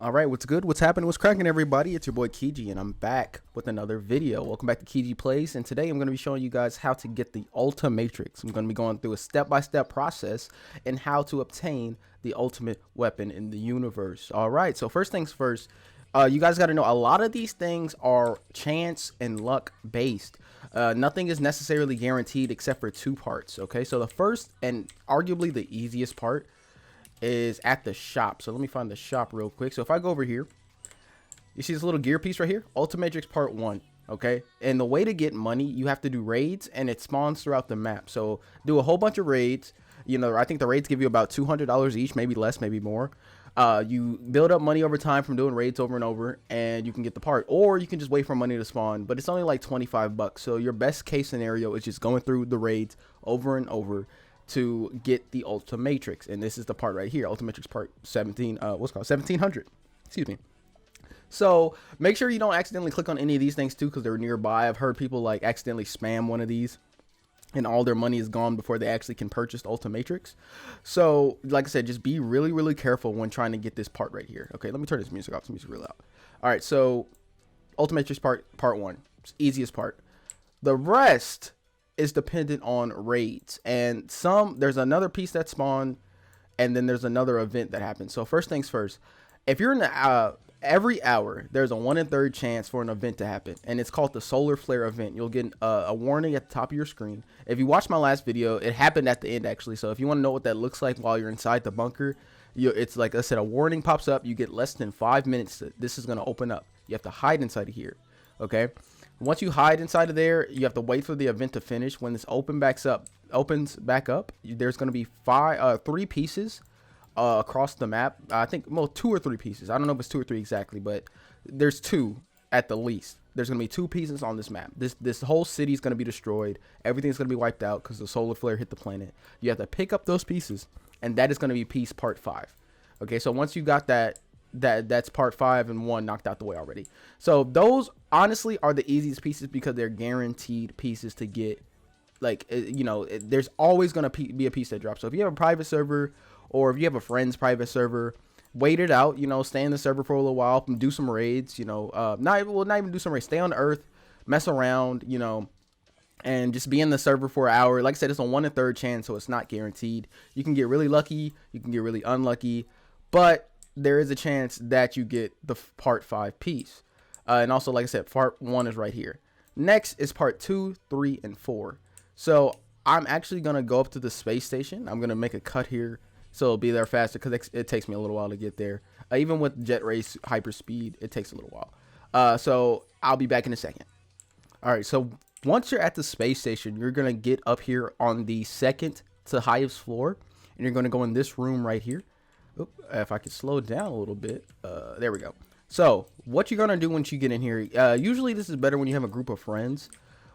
All right, what's good? What's happening? What's cracking, everybody? It's your boy Kiji, and I'm back with another video. Welcome back to Kiji Plays, and today I'm going to be showing you guys how to get the Ultimatrix. I'm going to be going through a step-by-step process and how to obtain the ultimate weapon in the universe. All right, so first things first, you guys got to know a lot of these things are chance and luck based. Nothing is necessarily guaranteed except for two parts. Okay, so the first and arguably the easiest part is at the shop. So let me find the shop real quick. So if I go over here, you see this little gear piece right here, Ultimatrix part 1. Okay, and the way to get money, you have to do raids, and it spawns throughout the map. So do a whole bunch of raids. You know, I think the raids give you about $200 each, maybe less, maybe more. You build up money over time from doing raids over and over, and you can get the part, or you can just wait for money to spawn, but it's only like 25 bucks. So your best case scenario is just going through the raids over and over to get the Ultimatrix. And this is the part right here, Ultimatrix part 17, what's called 1700, excuse me. So make sure you don't accidentally click on any of these things too, because they're nearby. I've heard people like accidentally spam one of these and all their money is gone before they actually can purchase Ultimatrix. So like I said, just be really careful when trying to get this part right here. Okay, let me turn this music off. This music real loud. All right, so Ultimatrix part 1, it's the easiest part. The rest is dependent on raids, and there's another piece that spawned, and then there's another event that happens. So first things first, if you're in the every hour there's a 1 in 3 chance for an event to happen, and it's called the solar flare event. You'll get a warning at the top of your screen. If you watched my last video, it happened at the end actually. So if you want to know what that looks like while you're inside the bunker, it's like I said, a warning pops up. You get less than 5 minutes. This is going to open up. You have to hide inside of here. Okay, once you hide inside of there, you have to wait for the event to finish. When this opens back up, there's going to be 3 pieces across the map. I think, well, 2 or 3 pieces. I don't know if it's 2 or 3 exactly, but there's 2 at the least. There's going to be 2 pieces on this map. This whole city is going to be destroyed. Everything's going to be wiped out because the solar flare hit the planet. You have to pick up those pieces, and that is going to be piece part 5. Okay, so once you got that's part 5 and 1 knocked out the way already. So those honestly are the easiest pieces because they're guaranteed pieces to get. Like, you know, there's always going to be a piece that drops. So if you have a private server, or if you have a friend's private server, wait it out, you know, stay in the server for a little while, do some raids, you know, not even do some raids, stay on the earth, mess around, you know, and just be in the server for an hour. Like I said, it's a 1 in 3 chance, so it's not guaranteed. You can get really lucky, you can get really unlucky, but there is a chance that you get the part 5 piece. And also, like I said, part 1 is right here. Next is part 2, 3, and 4. So I'm actually going to go up to the space station. I'm going to make a cut here so it'll be there faster, because it takes me a little while to get there. Even with jet race hyperspeed, it takes a little while. So I'll be back in a second. All right, so once you're at the space station, you're going to get up here on the 2nd to highest floor, and you're going to go in this room right here. Oop, if I could slow down a little bit. There we go. So what you're going to do once you get in here, usually this is better when you have a group of friends,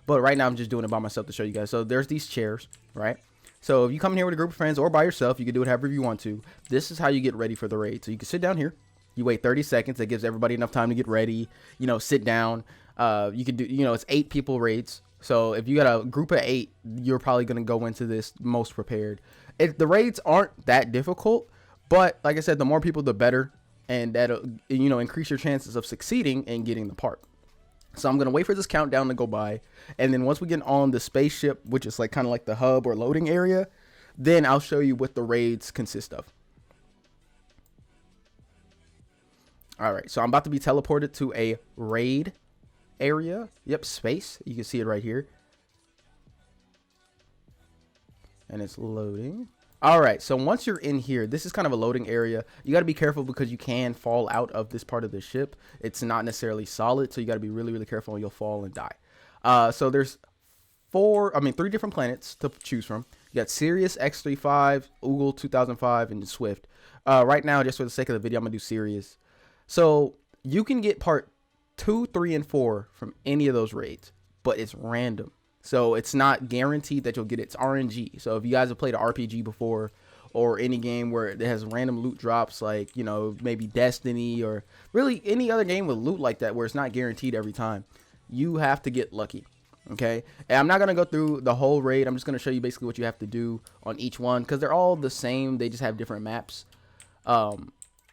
but right now I'm just doing it by myself to show you guys. So there's these chairs, right? So if you come in here with a group of friends or by yourself, you can do it however you want to. This is how you get ready for the raid. So you can sit down here. You wait 30 seconds. That gives everybody enough time to get ready. You know, sit down. You can do, you know, it's 8 people raids. So if you got a group of 8, you're probably going to go into this most prepared. The raids aren't that difficult, but like I said, the more people, the better. And that'll, you know, increase your chances of succeeding and getting the part. So I'm going to wait for this countdown to go by. And then once we get on the spaceship, which is like kind of like the hub or loading area, then I'll show you what the raids consist of. All right, so I'm about to be teleported to a raid area. Yep, space. You can see it right here. And it's loading. All right, so once you're in here, this is kind of a loading area. You got to be careful because you can fall out of this part of the ship. It's not necessarily solid, so you got to be really careful, or you'll fall and die. So there's 3 different planets to choose from. You got Sirius X35, Oogle 2005, and Swift. Right now, just for the sake of the video, I'm gonna do Sirius. So you can get part 2, 3, and 4 from any of those raids, but it's random. So it's not guaranteed that you'll get it. It's RNG. So if you guys have played an RPG before, or any game where it has random loot drops, like, you know, maybe Destiny, or really any other game with loot like that where it's not guaranteed every time, you have to get lucky. Okay, and I'm not going to go through the whole raid. I'm just going to show you basically what you have to do on each one, because they're all the same. They just have different maps.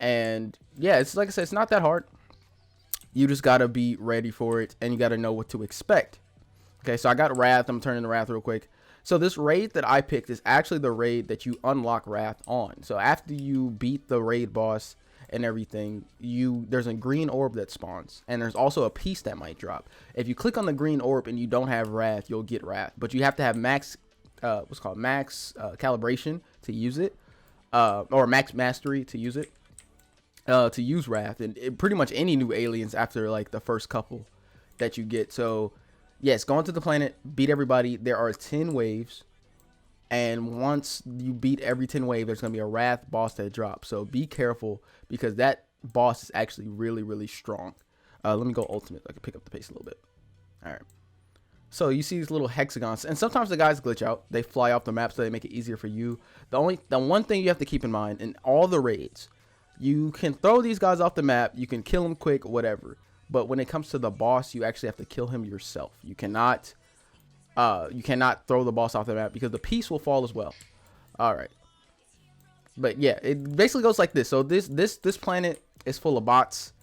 And yeah, it's like I said, it's not that hard. You just gotta be ready for it, and you gotta know what to expect. Okay, so I got Wrath. I'm turning to Wrath real quick. So this raid that I picked is actually the raid that you unlock Wrath on. So after you beat the raid boss and everything, there's a green orb that spawns, and there's also a piece that might drop. If you click on the green orb and you don't have Wrath, you'll get Wrath, but you have to have max calibration to use it, or max mastery to use it, to use Wrath, and pretty much any new aliens after like the first couple that you get. So yes, go onto the planet, beat everybody. There are 10 waves, and once you beat every 10 waves, there's gonna be a Wrath boss that drops. So be careful, because that boss is actually really, really strong. Let me go ultimate. I can pick up the pace a little bit. All right. So you see these little hexagons, and sometimes the guys glitch out. They fly off the map, so they make it easier for you. The one thing you have to keep in mind in all the raids, you can throw these guys off the map. You can kill them quick, whatever. But when it comes to the boss, you actually have to kill him yourself. You cannot throw the boss off the map, because the piece will fall as well. All right. But yeah, it basically goes like this. So this planet is full of bots.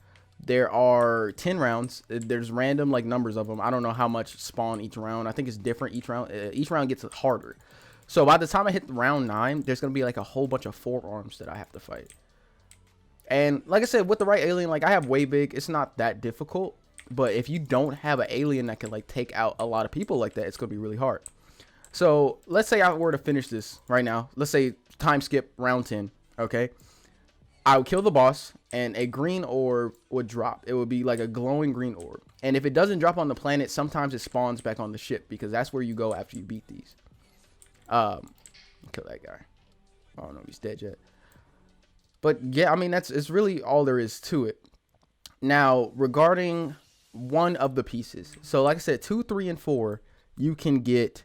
There are 10 rounds. There's random like numbers of them. I don't know how much spawn each round. I think it's different each round. Each round gets harder. So by the time I hit round 9, there's gonna be like a whole bunch of forearms that I have to fight. And like I said, with the right alien, like I have way big, it's not that difficult. But if you don't have an alien that can like take out a lot of people like that, it's gonna be really hard. So let's say I were to finish this right now. Let's say time skip round 10. Okay, I would kill the boss, and a green orb would drop. It would be like a glowing green orb. And if it doesn't drop on the planet, sometimes it spawns back on the ship, because that's where you go after you beat these. Kill that guy. I don't know if he's dead yet. But yeah, I mean, it's really all there is to it. Now, regarding one of the pieces. So like I said, 2, 3, and 4, you can get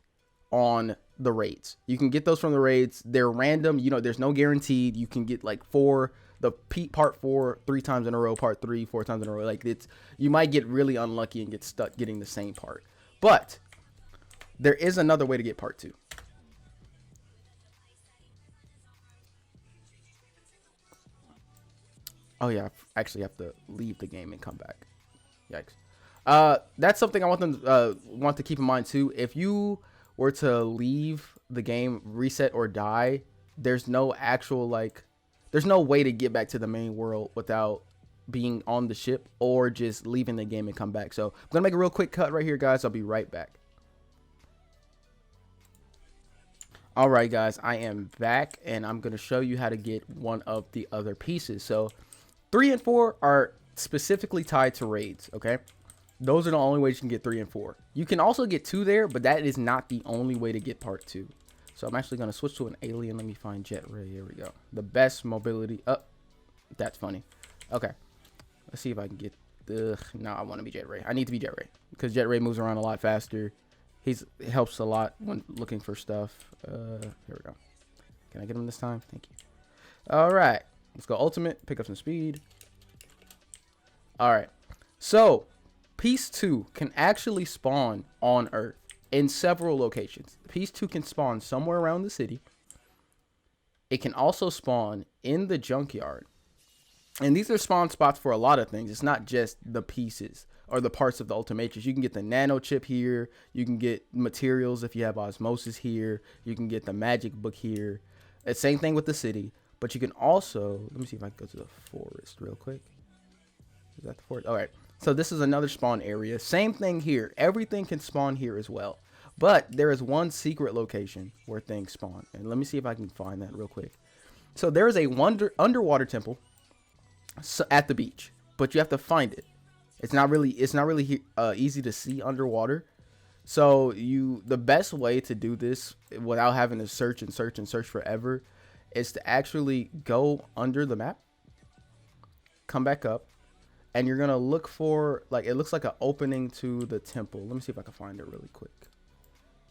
on the raids. You can get those from the raids. They're random. You know, there's no guaranteed. You can get like part 4 3 times in a row, part 3 4 times in a row. Like you might get really unlucky and get stuck getting the same part. But there is another way to get part 2. Oh yeah, I actually have to leave the game and come back. Yikes. That's something I want them want to keep in mind too. If you were to leave the game, reset, or die, there's no actual there's no way to get back to the main world without being on the ship or just leaving the game and come back. So I'm gonna make a real quick cut right here, guys. I'll be right back. All right, guys, I am back, and I'm gonna show you how to get one of the other pieces. So 3 and 4 are specifically tied to raids, okay? Those are the only ways you can get 3 and 4. You can also get 2 there, but that is not the only way to get part 2. So I'm actually going to switch to an alien. Let me find Jet Ray. Here we go. The best mobility. That's funny. Okay. Let's see if I can get the... No, I want to be Jet Ray. I need to be Jet Ray, because Jet Ray moves around a lot faster. He helps a lot when looking for stuff. Here we go. Can I get him this time? Thank you. All right. Let's go ultimate, pick up some speed. All right. So, piece 2 can actually spawn on Earth in several locations. Piece 2 can spawn somewhere around the city. It can also spawn in the junkyard. And these are spawn spots for a lot of things. It's not just the pieces or the parts of the Ultimatrix. You can get the nano chip here. You can get materials if you have osmosis here. You can get the magic book here. It's same thing with the city. But you can also, let me see if I can go to the forest real quick. Is that the forest? All right. So this is another spawn area. Same thing here. Everything can spawn here as well. But there is one secret location where things spawn. And let me see if I can find that real quick. So there is a underwater temple at the beach, but you have to find it. It's not really easy to see underwater. So the best way to do this without having to search and search and search forever is to actually go under the map, come back up, and you're gonna look for, like, it looks like an opening to the temple. Let me see if I can find it really quick.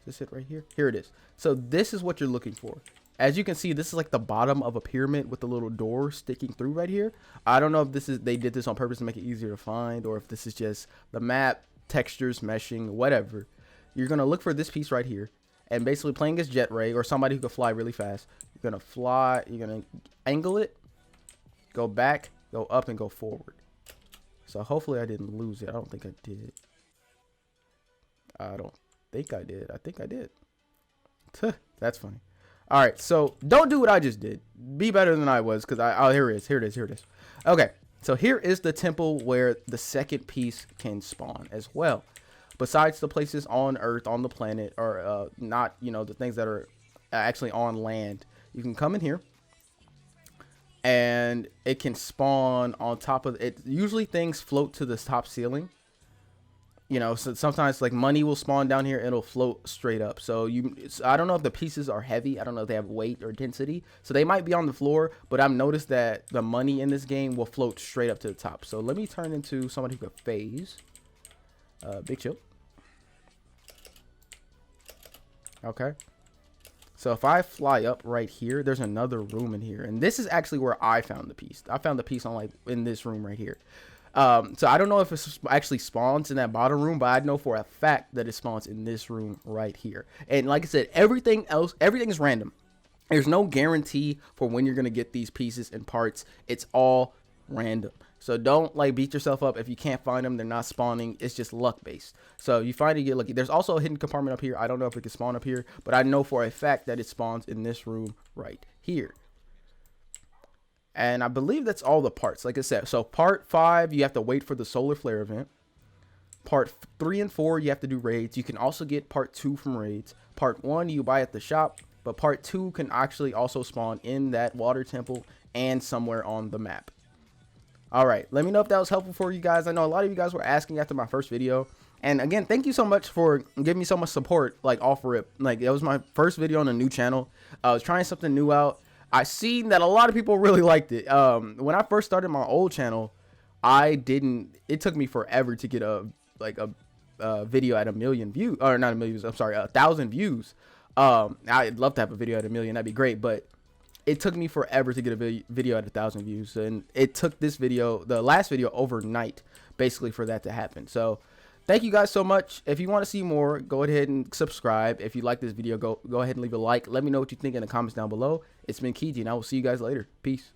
Is this it right here? Here it is. So this is what you're looking for. As you can see, this is like the bottom of a pyramid with a little door sticking through right here. I don't know if they did this on purpose to make it easier to find, or if this is just the map, textures, meshing, whatever. You're gonna look for this piece right here, and basically playing as Jet Ray or somebody who can fly really fast. You're gonna fly. You're gonna angle it, go back, go up, and go forward. So hopefully I didn't lose it. I don't think I did. I don't think I did. I think I did. That's funny. All right, so don't do what I just did. Be better than I was, because oh, here it is. Here it is. Here it is. Okay, so here is the temple where the second piece can spawn as well. Besides the places on Earth, on the planet, or not, you know, the things that are actually on land, you can come in here, and it can spawn on top of it. Usually things float to the top ceiling. You know, so sometimes like money will spawn down here, it'll float straight up. So I don't know if the pieces are heavy. I don't know if they have weight or density. So they might be on the floor, but I've noticed that the money in this game will float straight up to the top. So let me turn into somebody who could phase. Big chill. Okay. So if I fly up right here, there's another room in here. And this is actually where I found the piece. I found the piece on like in this room right here. So I don't know if it actually spawns in that bottom room, but I know for a fact that it spawns in this room right here. And like I said, everything else, everything is random. There's no guarantee for when you're going to get these pieces and parts. It's all random. So don't like beat yourself up if you can't find them. They're not spawning. It's just luck based. So you find it, get lucky. There's also a hidden compartment up here. I don't know if it can spawn up here, but I know for a fact that it spawns in this room right here. And I believe that's all the parts, like I said. So part 5, you have to wait for the solar flare event. Part 3 and 4, you have to do raids. You can also get part 2 from raids. Part 1, you buy at the shop. But part 2 can actually also spawn in that water temple and somewhere on the map. All right, let me know if that was helpful for you guys. I know a lot of you guys were asking after my first video. And again, thank you so much for giving me so much support, like off rip. Like, it was my first video on a new channel. I was trying something new out. I seen that a lot of people really liked it. When I first started my old channel, it took me forever to get a video at 1 million views, or not 1 million views, I'm sorry, 1,000 views. I'd love to have a video at 1 million, that'd be great, but it took me forever to get a video at 1,000 views, and it took this video, the last video, overnight, basically, for that to happen. So thank you guys so much. If you want to see more, go ahead and subscribe. If you like this video, go ahead and leave a like. Let me know what you think in the comments down below. It's been Kiji, and I will see you guys later. Peace.